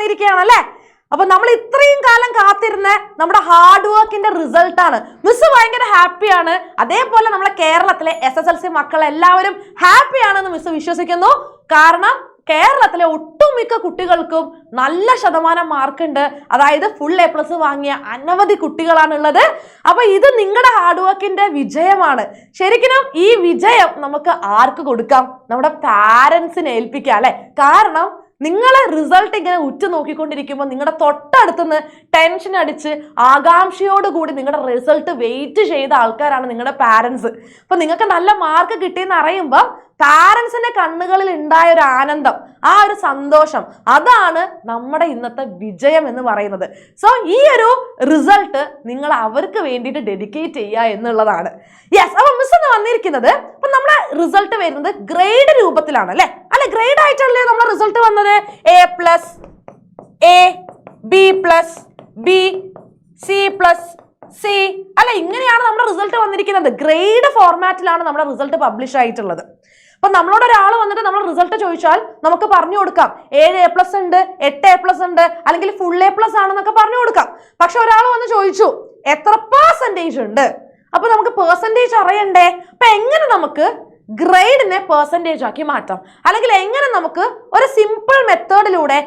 വന്നിരിക്കുകയാണ് അല്ലേ? അപ്പൊ നമ്മൾ ഇത്രയും കാലം കാത്തിരുന്ന നമ്മുടെ ഹാർഡ് വർക്കിന്റെ റിസൾട്ട് ആണ്. മിസ് ഭയങ്കര ഹാപ്പിയാണ്. അതേപോലെ നമ്മളെ കേരളത്തിലെ SSLC മക്കൾ എല്ലാവരും ഹാപ്പിയാണെന്ന് മിസ് വിശ്വസിക്കുന്നു. കാരണം കേരളത്തിലെ ഒട്ടുമിക്ക കുട്ടികൾക്കും നല്ല ശതമാനം മാർക്കുണ്ട്. അതായത് ഫുൾ A+ വാങ്ങിയ അനവധി കുട്ടികളാണുള്ളത്. അപ്പൊ ഇത് നിങ്ങളുടെ ഹാർഡ് വർക്കിന്റെ വിജയമാണ്. ശരിക്കും ഈ വിജയം നമുക്ക് ആർക്ക് കൊടുക്കാം? നമ്മുടെ പാരന്റ്സിനെ ഏൽപ്പിക്കാം അല്ലെ? കാരണം നിങ്ങളെ റിസൾട്ട് ഇങ്ങനെ ഉറ്റു നോക്കിക്കൊണ്ടിരിക്കുമ്പോൾ നിങ്ങളുടെ തൊട്ടടുത്തുനിന്ന് ടെൻഷൻ അടിച്ച് ആകാംക്ഷയോടുകൂടി നിങ്ങളുടെ റിസൾട്ട് വെയിറ്റ് ചെയ്ത ആൾക്കാരാണ് നിങ്ങളുടെ പാരന്റ്സ്. അപ്പൊ നിങ്ങൾക്ക് നല്ല മാർക്ക് കിട്ടിയെന്ന് അറിയുമ്പോൾ പാരന്റ്സിന്റെ കണ്ണുകളിൽ ഉണ്ടായ ഒരു ആനന്ദം, ആ ഒരു സന്തോഷം, അതാണ് നമ്മുടെ ഇന്നത്തെ വിജയം എന്ന് പറയുന്നത്. സോ ഈ ഒരു റിസൾട്ട് നിങ്ങൾ അവർക്ക് വേണ്ടിയിട്ട് ഡെഡിക്കേറ്റ് ചെയ്യുക എന്നുള്ളതാണ്. യെസ്, അപ്പൊ മിസ് എന്ന് വന്നിരിക്കുന്നത് അപ്പൊ നമ്മുടെ റിസൾട്ട് വരുന്നത് ഗ്രേഡ് രൂപത്തിലാണ് അല്ലെ? ഗ്രേഡ് ആയിട്ടല്ലേ നമ്മുടെ റിസൾട്ട് വന്നത്? A+, A, B+, B, C+, C അല്ലെ? ഇങ്ങനെയാണ് നമ്മുടെ റിസൾട്ട് വന്നിരിക്കുന്നത്. ഗ്രേഡ് ഫോർമാറ്റിലാണ് നമ്മുടെ റിസൾട്ട് പബ്ലിഷ് ആയിട്ടുള്ളത്. അപ്പൊ നമ്മളോട് ഒരാൾ വന്നിട്ട് നമ്മൾ റിസൾട്ട് ചോദിച്ചാൽ നമുക്ക് പറഞ്ഞു കൊടുക്കാം 7 A+ ഉണ്ട്, 8 A+ ഉണ്ട്, അല്ലെങ്കിൽ ഫുൾ A+ ആണെന്നൊക്കെ പറഞ്ഞു കൊടുക്കാം. പക്ഷെ ഒരാൾ വന്ന് ചോദിച്ചു എത്ര പെർസെന്റേജ് ഉണ്ട്, അപ്പൊ നമുക്ക് പെർസെന്റേജ് അറിയണ്ടേ? അപ്പൊ എങ്ങനെ നമുക്ക് ഗ്രേഡിനെ പെർസെന്റേജ് ആക്കി മാറ്റാം, അല്ലെങ്കിൽ എങ്ങനെ നമുക്ക് ഒരു സിമ്പിൾ മെത്തേഡിലൂടെ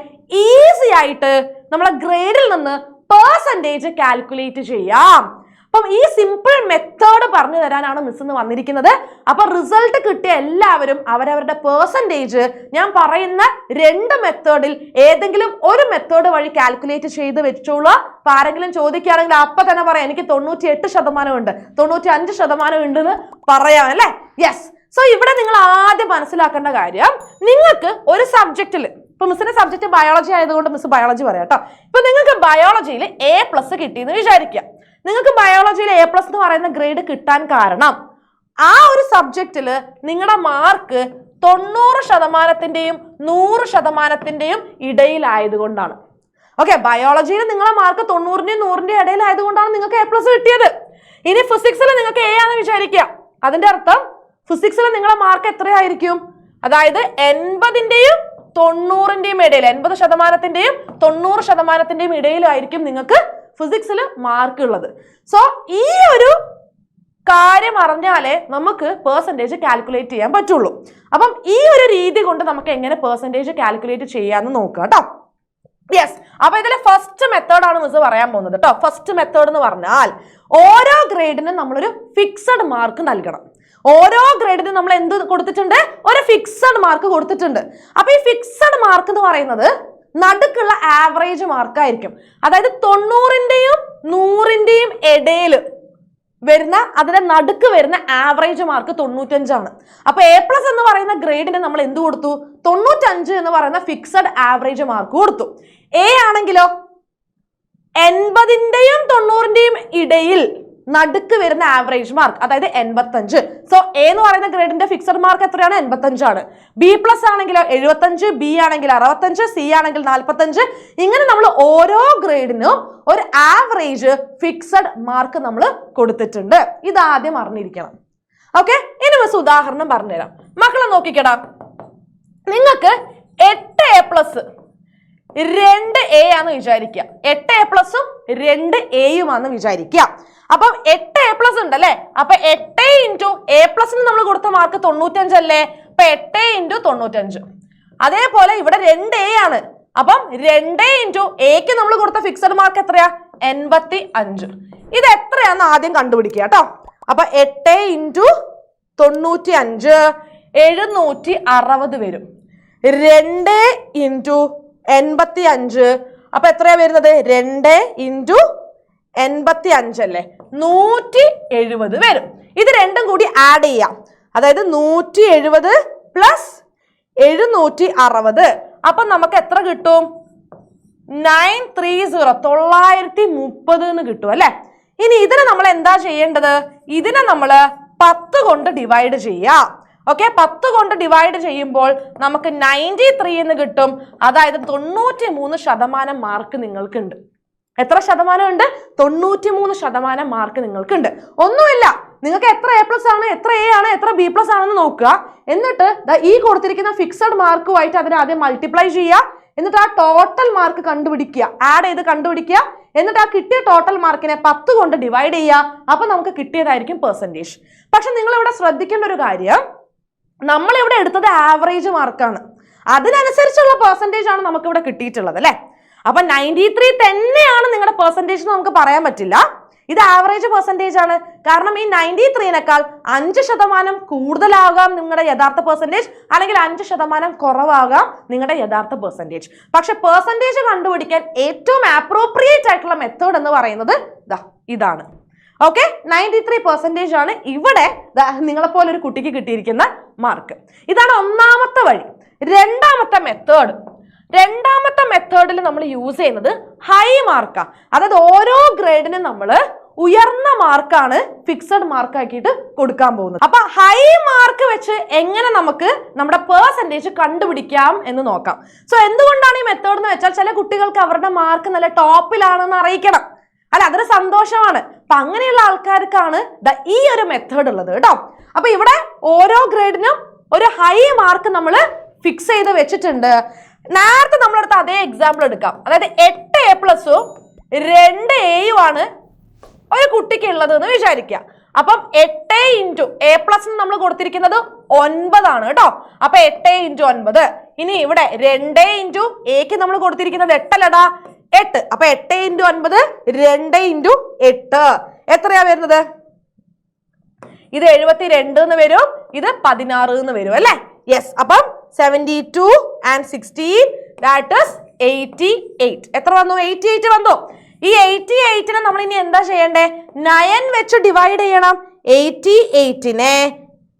ഈസി ആയിട്ട് നമ്മളെ ഗ്രേഡിൽ നിന്ന് പെർസെന്റേജ് കാൽക്കുലേറ്റ് ചെയ്യാം? അപ്പം ഈ സിമ്പിൾ മെത്തേഡ് പറഞ്ഞു തരാനാണ് മിസ് ഇന്ന് വന്നിരിക്കുന്നത്. അപ്പൊ റിസൾട്ട് കിട്ടിയ എല്ലാവരും അവരവരുടെ പെർസെന്റേജ് ഞാൻ പറയുന്ന 2 മെത്തേഡിൽ ഏതെങ്കിലും ഒരു മെത്തേഡ് വഴി കാൽക്കുലേറ്റ് ചെയ്ത് വെച്ചോളൂ. അപ്പൊ ആരെങ്കിലും ചോദിക്കുകയാണെങ്കിൽ അപ്പൊ തന്നെ പറയാം എനിക്ക് 98% ഉണ്ട്, 95% ഉണ്ടെന്ന് പറയാം അല്ലെ? യെസ്. സോ ഇവിടെ നിങ്ങൾ ആദ്യം മനസ്സിലാക്കേണ്ട കാര്യം, നിങ്ങൾക്ക് ഒരു സബ്ജക്റ്റിൽ, ഇപ്പൊ മിസ്സിന്റെ സബ്ജക്ട് ബയോളജി ആയതുകൊണ്ട് മിസ് ബയോളജി പറയാം കേട്ടോ. ഇപ്പൊ നിങ്ങൾക്ക് ബയോളജിയിൽ A+ കിട്ടിയെന്ന് വിചാരിക്കുക. നിങ്ങൾക്ക് ബയോളജിയിൽ A+ എന്ന് പറയുന്ന ഗ്രേഡ് കിട്ടാൻ കാരണം ആ ഒരു സബ്ജക്റ്റില് നിങ്ങളുടെ മാർക്ക് 90%-ന്റെയും 100%-ന്റെയും ഇടയിലായതുകൊണ്ടാണ്. ഓക്കെ, ബയോളജിയിൽ നിങ്ങളുടെ മാർക്ക് 90-ന്റെയും 100-ന്റെയും ഇടയിലായതുകൊണ്ടാണ് നിങ്ങൾക്ക് A+ കിട്ടിയത്. ഇനി ഫിസിക്സിൽ നിങ്ങൾക്ക് A ആണെന്ന് വിചാരിക്കുക. അതിന്റെ അർത്ഥം ഫിസിക്സിൽ നിങ്ങളുടെ മാർക്ക് എത്രയായിരിക്കും? അതായത് 80-ന്റെയും 90-ന്റെയും ഇടയിൽ, 80%-ന്റെയും 90%-ന്റെയും ഇടയിലായിരിക്കും നിങ്ങൾക്ക് ഫിസിക്സിൽ മാർക്ക് ഉള്ളത്. സോ ഈ ഒരു കാര്യം അറിഞ്ഞാലേ നമുക്ക് പെർസെന്റേജ് കാൽക്കുലേറ്റ് ചെയ്യാൻ പറ്റുള്ളൂ. അപ്പം ഈ ഒരു രീതി കൊണ്ട് നമുക്ക് എങ്ങനെ പെർസെന്റേജ് കാൽക്കുലേറ്റ് ചെയ്യാന്ന് നോക്കാം കേട്ടോ. യെസ്, അപ്പൊ ഇതിലെ ഫസ്റ്റ് മെത്തേഡ് ആണ് മിസ് പറയാൻ പോകുന്നത് കേട്ടോ. ഫസ്റ്റ് മെത്തേഡ് എന്ന് പറഞ്ഞാൽ ഓരോ ഗ്രേഡിനും നമ്മളൊരു ഫിക്സഡ് മാർക്ക് നൽകണം. ഓരോ ഗ്രേഡിനും നമ്മൾ എന്ത് കൊടുത്തിട്ടുണ്ട്? ഒരു ഫിക്സഡ് മാർക്ക് കൊടുത്തിട്ടുണ്ട്. അപ്പൊ ഈ ഫിക്സഡ് മാർക്ക് എന്ന് പറയുന്നത് നടുക്കുള്ള ആവറേജ് മാർക്കായിരിക്കും. അതായത് 90-ന്റെയും 100-ന്റെയും ഇടയിൽ വരുന്ന, അതിന്റെ നടുക്ക് വരുന്ന ആവറേജ് മാർക്ക് 95 ആണ്. അപ്പൊ A+ എന്ന് പറയുന്ന ഗ്രേഡിന് നമ്മൾ എന്ത് കൊടുത്തു? 95 എന്ന് പറയുന്ന ഫിക്സഡ് ആവറേജ് മാർക്ക് കൊടുത്തു. A ആണെങ്കിലോ 80-ന്റെയും 90-ന്റെയും ഇടയിൽ നടുക്ക് വരുന്ന ആവറേജ് മാർക്ക്, അതായത് 85. സോ A എന്ന് പറയുന്ന ഗ്രേഡിന്റെ ഫിക്സഡ് മാർക്ക് എത്രയാണ്? 85 ആണ്. B+ ആണെങ്കിലോ 75, B ആണെങ്കിൽ 65, C ആണെങ്കിൽ 45. ഇങ്ങനെ നമ്മൾ ഓരോ ഗ്രേഡിനും ഒരു ആവറേജ് ഫിക്സഡ് മാർക്ക് നമ്മൾ കൊടുത്തിട്ടുണ്ട്. ഇതാദ്യം അറിഞ്ഞിരിക്കണം. ഓക്കെ, ഇനി മിസ് ഉദാഹരണം പറഞ്ഞുതരാം. മക്കളെ നോക്കിക്കടാ, നിങ്ങൾക്ക് 8 A+, 2 A ആന്ന് വിചാരിക്കുക. 8 A+ഉം 2 A ആന്ന് വിചാരിക്കുക. അപ്പം 8 A+ ഉണ്ടല്ലേ? അപ്പൊ 8 × A+ നമ്മൾ കൊടുത്ത മാർക്ക് 95 അല്ലേ? അപ്പൊ 8 × 95. അതേപോലെ ഇവിടെ 2 A ആണ്. അപ്പം 2 × Aക്ക് നമ്മൾ കൊടുത്ത ഫിക്സഡ് മാർക്ക് എത്രയാ? 85. ഇത് എത്രയാന്ന് ആദ്യം കണ്ടുപിടിക്കുക കേട്ടോ. അപ്പൊ 8 × 95 760 വരും. 2 × 85 അപ്പൊ എത്രയാ വരുന്നത്? 2 × 85 അല്ലേ? 170 വരും. ഇത് രണ്ടും കൂടി ആഡ് ചെയ്യാം. അതായത് 170 + 760. അപ്പൊ നമുക്ക് എത്ര കിട്ടും? 930 എന്ന് കിട്ടും അല്ലെ? ഇനി ഇതിനെ നമ്മൾ എന്താ ചെയ്യേണ്ടത്? ഇതിനെ നമ്മൾ 10 കൊണ്ട് ഡിവൈഡ് ചെയ്യാം. ഓക്കെ, 10 കൊണ്ട് ഡിവൈഡ് ചെയ്യുമ്പോൾ നമുക്ക് 93 എന്ന് കിട്ടും. അതായത് 93% മാർക്ക് നിങ്ങൾക്കുണ്ട്. എത്ര ശതമാനം ഉണ്ട്? 93% മാർക്ക് നിങ്ങൾക്കുണ്ട്. ഒന്നുമില്ല, നിങ്ങൾക്ക് എത്ര A+ ആണ്, എത്ര A ആണ്, എത്ര B+ ആണെന്ന് നോക്കുക. എന്നിട്ട് ഈ കൊടുത്തിരിക്കുന്ന ഫിക്സഡ് മാർക്കുമായിട്ട് അതിനെ ആദ്യം മൾട്ടിപ്ലൈ ചെയ്യുക. എന്നിട്ട് ആ ടോട്ടൽ മാർക്ക് കണ്ടുപിടിക്കുക, ആഡ് ചെയ്ത് കണ്ടുപിടിക്കുക, എന്നിട്ട് ആ കിട്ടിയ ടോട്ടൽ മാർക്കിനെ 10 കൊണ്ട് ഡിവൈഡ് ചെയ്യുക. അപ്പൊ നമുക്ക് കിട്ടിയതായിരിക്കും പെർസെൻറ്റേജ്. പക്ഷെ നിങ്ങൾ ഇവിടെ ശ്രദ്ധിക്കേണ്ട ഒരു കാര്യം, നമ്മളിവിടെ എടുത്തത് ആവറേജ് മാർക്കാണ്, അതിനനുസരിച്ചുള്ള പെർസെൻറ്റേജ് ആണ് നമുക്ക് ഇവിടെ കിട്ടിയിട്ടുള്ളത് അല്ലെ. അപ്പൊ 93 തന്നെയാണ് നിങ്ങളുടെ പെർസെൻറ്റേജ് എന്ന് നമുക്ക് പറയാൻ പറ്റില്ല. ഇത് ആവറേജ് പെർസെൻറ്റേജ് ആണ്. കാരണം ഈ 93നേക്കാൾ 5% കൂടുതലാകാം നിങ്ങളുടെ യഥാർത്ഥ പെർസെൻറ്റേജ്, അല്ലെങ്കിൽ 5% കുറവാകാം നിങ്ങളുടെ യഥാർത്ഥ പെർസെൻറ്റേജ്. പക്ഷെ പെർസെൻറ്റേജ് കണ്ടുപിടിക്കാൻ ഏറ്റവും അപ്രോപ്രിയേറ്റ് ആയിട്ടുള്ള മെത്തേഡ് എന്ന് പറയുന്നത് ഇതാണ്. ഓക്കെ, 93% ആണ് ഇവിടെ നിങ്ങളെപ്പോലെ ഒരു കുട്ടിക്ക് കിട്ടിയിരിക്കുന്ന മാർക്ക്. ഇതാണ് ഒന്നാമത്തെ വഴി. രണ്ടാമത്തെ മെത്തേഡിൽ നമ്മൾ യൂസ് ചെയ്യുന്നത് ഹൈ മാർക്കാണ്. അതായത് ഓരോ ഗ്രേഡിനും നമ്മൾ ഉയർന്ന മാർക്കാണ് ഫിക്സഡ് മാർക്ക് ആക്കിയിട്ട് കൊടുക്കാൻ പോകുന്നത്. അപ്പൊ ഹൈ മാർക്ക് വെച്ച് എങ്ങനെ നമുക്ക് നമ്മുടെ പെർസെൻറ്റേജ് കണ്ടുപിടിക്കാം എന്ന് നോക്കാം. സോ എന്തുകൊണ്ടാണ് ഈ മെത്തേഡ് എന്ന് വെച്ചാൽ, ചില കുട്ടികൾക്ക് അവരുടെ മാർക്ക് നല്ല ടോപ്പിലാണെന്ന് അറിയിക്കണം, അല്ല അതൊരു സന്തോഷമാണ്. അപ്പൊ അങ്ങനെയുള്ള ആൾക്കാർക്കാണ് ഈ ഒരു മെത്തേഡ് ഉള്ളത് കേട്ടോ. അപ്പൊ ഇവിടെ ഓരോ ഗ്രേഡിനും ഒരു ഹൈ മാർക്ക് നമ്മൾ ഫിക്സ് ചെയ്ത് വെച്ചിട്ടുണ്ട്. നേരത്തെ നമ്മളെടുത്ത അതേ എക്സാമ്പിൾ എടുക്കാം. അതായത് 8 A+ഉം 2 Aയും ആണ് ഒരു കുട്ടിക്ക് ഉള്ളത് എന്ന് വിചാരിക്കുക. അപ്പം 8 × A+ നമ്മൾ കൊടുത്തിരിക്കുന്നത് 9 ആണ് കേട്ടോ. അപ്പൊ 8 × 9. ഇനി ഇവിടെ 2 × Aക്ക് നമ്മൾ കൊടുത്തിരിക്കുന്നത് 8 അല്ലടാ, 8. അപ്പൊ 8 × 9 2 × 8 എത്രയാ വരുന്നത്? ഇത് 72 എന്ന് വരും, ഇത് 16 എന്ന് വരും അല്ലെ. യെസ്. അപ്പം 72 and 16 that is 88. എത്ര വന്നു? 88 വന്നു. ഈ 88നെ നമ്മൾ ഇനി എന്താ ചെയ്യണ്ടേ? 9 വെച്ച് ഡിവൈഡ് ചെയ്യണം. 88നെ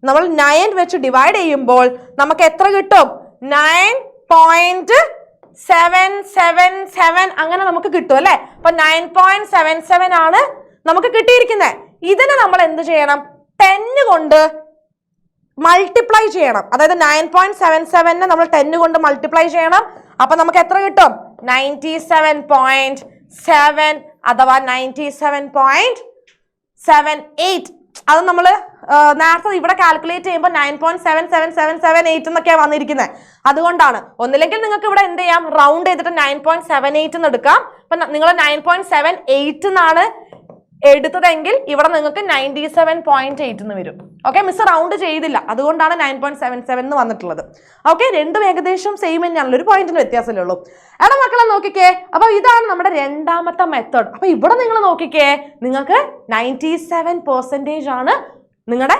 നമ്മൾ 9 വെച്ച് ഡിവൈഡ് ചെയ്യുമ്പോൾ നമുക്ക് എത്ര കിട്ടും? 9.777 അങ്ങനെ നമുക്ക് കിട്ടും അല്ലെ. അപ്പൊ 9.77 ആണ് നമുക്ക് കിട്ടിയിരിക്കുന്നത്. ഇതിനെ നമ്മൾ എന്ത് ചെയ്യണം? 10 കൊണ്ട് മൾട്ടിപ്ലൈ ചെയ്യണം. അതായത് 9.77നെ നമ്മൾ 10 കൊണ്ട് മൾട്ടിപ്ലൈ ചെയ്യണം. അപ്പൊ നമുക്ക് എത്ര കിട്ടും? 97.7 അഥവാ 97.78. അത് നമ്മൾ നേരത്തെ ഇവിടെ കാൽക്കുലേറ്റ് ചെയ്യുമ്പോൾ 9.77778 എന്നൊക്കെയാണ് വന്നിരിക്കുന്നത്. അതുകൊണ്ടാണ്. ഒന്നില്ലെങ്കിൽ നിങ്ങൾക്ക് ഇവിടെ എന്ത് ചെയ്യാം, റൗണ്ട് ചെയ്തിട്ട് 9.78 എന്ന് എടുക്കാം. അപ്പൊ നിങ്ങൾ 9.78 എന്നാണ് എടുത്തതെങ്കിൽ ഇവിടെ നിങ്ങൾക്ക് 97.8 എന്ന് വരും. ഓക്കെ, മിസ് റൗണ്ട് ചെയ്തില്ല, അതുകൊണ്ടാണ് 9.77 എന്ന് വന്നിട്ടുള്ളത്. ഓക്കെ, രണ്ടും ഏകദേശം സെയിം തന്നെയാണല്ലോ, ഒരു പോയിന്റിന് വ്യത്യാസമല്ലേ ഉള്ളൂ. എടാ മക്കളെ നോക്കിക്കേ, അപ്പൊ ഇതാണ് നമ്മുടെ രണ്ടാമത്തെ മെത്തേഡ്. അപ്പൊ ഇവിടെ നിങ്ങൾ നോക്കിക്കേ, നിങ്ങൾക്ക് 97% ആണ് നിങ്ങളുടെ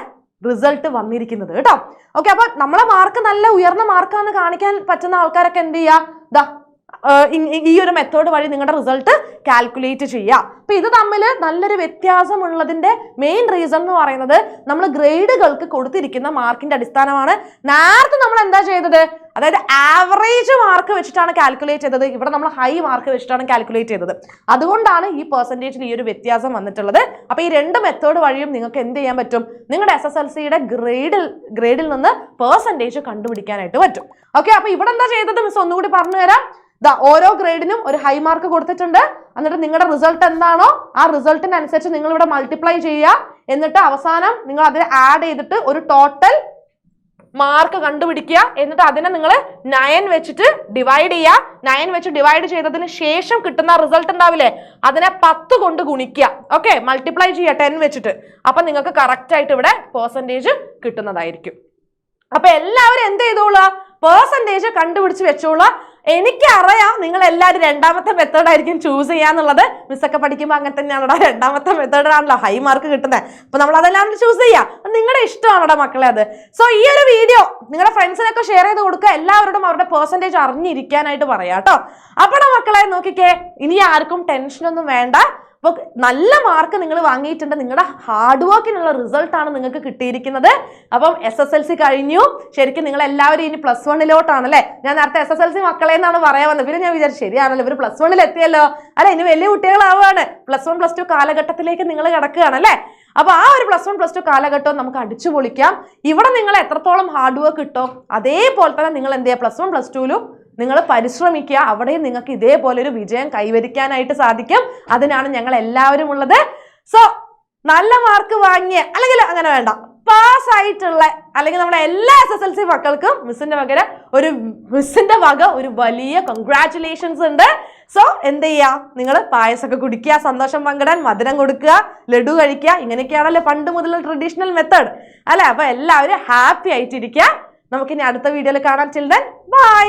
റിസൾട്ട് വന്നിരിക്കുന്നത് കേട്ടോ. ഓക്കെ, അപ്പൊ നമ്മളെ മാർക്ക് നല്ല ഉയർന്ന മാർക്കാന്ന് കാണിക്കാൻ പറ്റുന്ന ആൾക്കാരൊക്കെ എന്ത് ചെയ്യുക? ഈ ഒരു മെത്തേഡ് വഴി നിങ്ങളുടെ റിസൾട്ട് കാൽക്കുലേറ്റ് ചെയ്യുക. അപ്പൊ ഇത് തമ്മിൽ നല്ലൊരു വ്യത്യാസമുള്ളതിന്റെ മെയിൻ റീസൺ എന്ന് പറയുന്നത് നമ്മൾ ഗ്രേഡുകൾക്ക് കൊടുത്തിരിക്കുന്ന മാർക്കിന്റെ അടിസ്ഥാനമാണ്. നേരത്തെ നമ്മൾ എന്താ ചെയ്തത്? അതായത് ആവറേജ് മാർക്ക് വെച്ചിട്ടാണ് കാൽക്കുലേറ്റ് ചെയ്തത്. ഇവിടെ നമ്മൾ ഹൈ മാർക്ക് വെച്ചിട്ടാണ് കാൽക്കുലേറ്റ് ചെയ്തത്. അതുകൊണ്ടാണ് ഈ പെർസെൻറ്റേജിൽ ഈ ഒരു വ്യത്യാസം വന്നിട്ടുള്ളത്. അപ്പൊ ഈ രണ്ട് മെത്തേഡ് വഴിയും നിങ്ങൾക്ക് എന്ത് ചെയ്യാൻ പറ്റും? നിങ്ങളുടെ SSLCയുടെ ഗ്രേഡിൽ നിന്ന് പെർസെൻറ്റേജ് കണ്ടുപിടിക്കാനായിട്ട് പറ്റും. ഓക്കെ, അപ്പൊ ഇവിടെ എന്താ ചെയ്തത് മിസ് ഒന്നുകൂടി പറഞ്ഞു തരാം. ഓരോ ഗ്രേഡിനും ഒരു ഹൈ മാർക്ക് കൊടുത്തിട്ടുണ്ട്. എന്നിട്ട് നിങ്ങളുടെ റിസൾട്ട് എന്താണോ ആ റിസൾട്ടിനനുസരിച്ച് നിങ്ങൾ ഇവിടെ മൾട്ടിപ്ലൈ ചെയ്യുക. എന്നിട്ട് അവസാനം നിങ്ങൾ അതിൽ ആഡ് ചെയ്തിട്ട് ഒരു ടോട്ടൽ മാർക്ക് കണ്ടുപിടിക്കുക. എന്നിട്ട് അതിനെ നിങ്ങൾ 9 വെച്ചിട്ട് ഡിവൈഡ് ചെയ്യുക. 9 വെച്ച് ഡിവൈഡ് ചെയ്തതിന് ശേഷം കിട്ടുന്ന റിസൾട്ട് ഉണ്ടാവില്ലേ, അതിനെ 10 കൊണ്ട് ഗുണിക്കുക. ഓക്കെ, മൾട്ടിപ്ലൈ ചെയ്യുക 10 വെച്ചിട്ട്. അപ്പൊ നിങ്ങൾക്ക് കറക്റ്റ് ആയിട്ട് ഇവിടെ പെർസെൻറ്റേജ് കിട്ടുന്നതായിരിക്കും. അപ്പൊ എല്ലാവരും എന്ത് ചെയ്തോളൂ? പെർസെൻറ്റേജ് കണ്ടുപിടിച്ച് വെച്ചോളൂ. എനിക്കറിയാം നിങ്ങൾ എല്ലാവരും രണ്ടാമത്തെ മെത്തേഡ് ആയിരിക്കും ചൂസ് ചെയ്യാന്നുള്ളത്. മിസ്സൊക്കെ പഠിക്കുമ്പോൾ അങ്ങനെ തന്നെയാണോ? രണ്ടാമത്തെ മെത്തേഡാണല്ലോ ഹൈ മാർക്ക് കിട്ടുന്നത്. അപ്പൊ നമ്മൾ അതെല്ലാം ചൂസ് ചെയ്യാം. നിങ്ങളുടെ ഇഷ്ടമാണോ മക്കളെ അത്? സോ ഈ ഒരു വീഡിയോ നിങ്ങളുടെ ഫ്രണ്ട്സിനൊക്കെ ഷെയർ ചെയ്ത് കൊടുക്കുക. എല്ലാവരോടും അവരുടെ പെർസെൻറ്റേജ് അറിഞ്ഞിരിക്കാനായിട്ട് പറയാം കേട്ടോ. അപ്പോൾ മക്കളെ നോക്കിക്കേ, ഇനി ആർക്കും ടെൻഷനൊന്നും വേണ്ട. അപ്പോൾ നല്ല മാർക്ക് നിങ്ങൾ വാങ്ങിയിട്ടുണ്ട്. നിങ്ങളുടെ ഹാർഡ് വർക്കിനുള്ള റിസൾട്ടാണ് നിങ്ങൾക്ക് കിട്ടിയിരിക്കുന്നത്. അപ്പം SSLC കഴിഞ്ഞു. ശരിക്കും നിങ്ങൾ എല്ലാവരും ഇനി +1 ഞാൻ നേരത്തെ SSLC മക്കളെ എന്നാണ് പറയാൻ വന്നത്. പിന്നെ ഞാൻ വിചാരിച്ചു ശരിയാണല്ലോ, ഇവർ +1 എത്തിയല്ലോ, അല്ല ഇനി വലിയ കുട്ടികളാവുകയാണ്. +1 +2 കാലഘട്ടത്തിലേക്ക് നിങ്ങൾ കിടക്കുകയാണ് അല്ലേ. അപ്പൊ ആ ഒരു +1 +2 കാലഘട്ടം നമുക്ക് അടിച്ചു പൊളിക്കാം. ഇവിടെ നിങ്ങൾ എത്രത്തോളം ഹാർഡ് വർക്ക് കിട്ടോ അതേപോലെ തന്നെ നിങ്ങൾ എന്ത് ചെയ്യുക, +1 +2 നിങ്ങൾ പരിശ്രമിക്കുക. അവിടെയും നിങ്ങൾക്ക് ഇതേപോലെ ഒരു വിജയം കൈവരിക്കാനായിട്ട് സാധിക്കും. അതിനാണ് ഞങ്ങൾ എല്ലാവരും ഉള്ളത്. സോ നല്ല മാർക്ക് വാങ്ങിയ, അല്ലെങ്കിൽ അങ്ങനെ വേണ്ട, പാസ് പാസ്സായിട്ടുള്ള അല്ലെങ്കിൽ നമ്മുടെ എല്ലാ SSLC മക്കൾക്കും മിസ്സിന്റെ വക ഒരു വലിയ കൺഗ്രാറ്റുലേഷൻസ് ഉണ്ട്. സോ എന്ത് ചെയ്യാ, നിങ്ങൾ പായസമൊക്കെ കുടിക്കുക, സന്തോഷം പങ്കിടാൻ മധുരം കൊടുക്കുക, ലഡു കഴിക്കുക. ഇങ്ങനെയൊക്കെയാണല്ലോ പണ്ട് മുതലുള്ള ട്രഡീഷണൽ മെത്തേഡ് അല്ലെ. അപ്പൊ എല്ലാവരും ഹാപ്പി ആയിട്ടിരിക്കുക. നമുക്കിനി അടുത്ത വീഡിയോയിൽ കാണാം. Till then bye.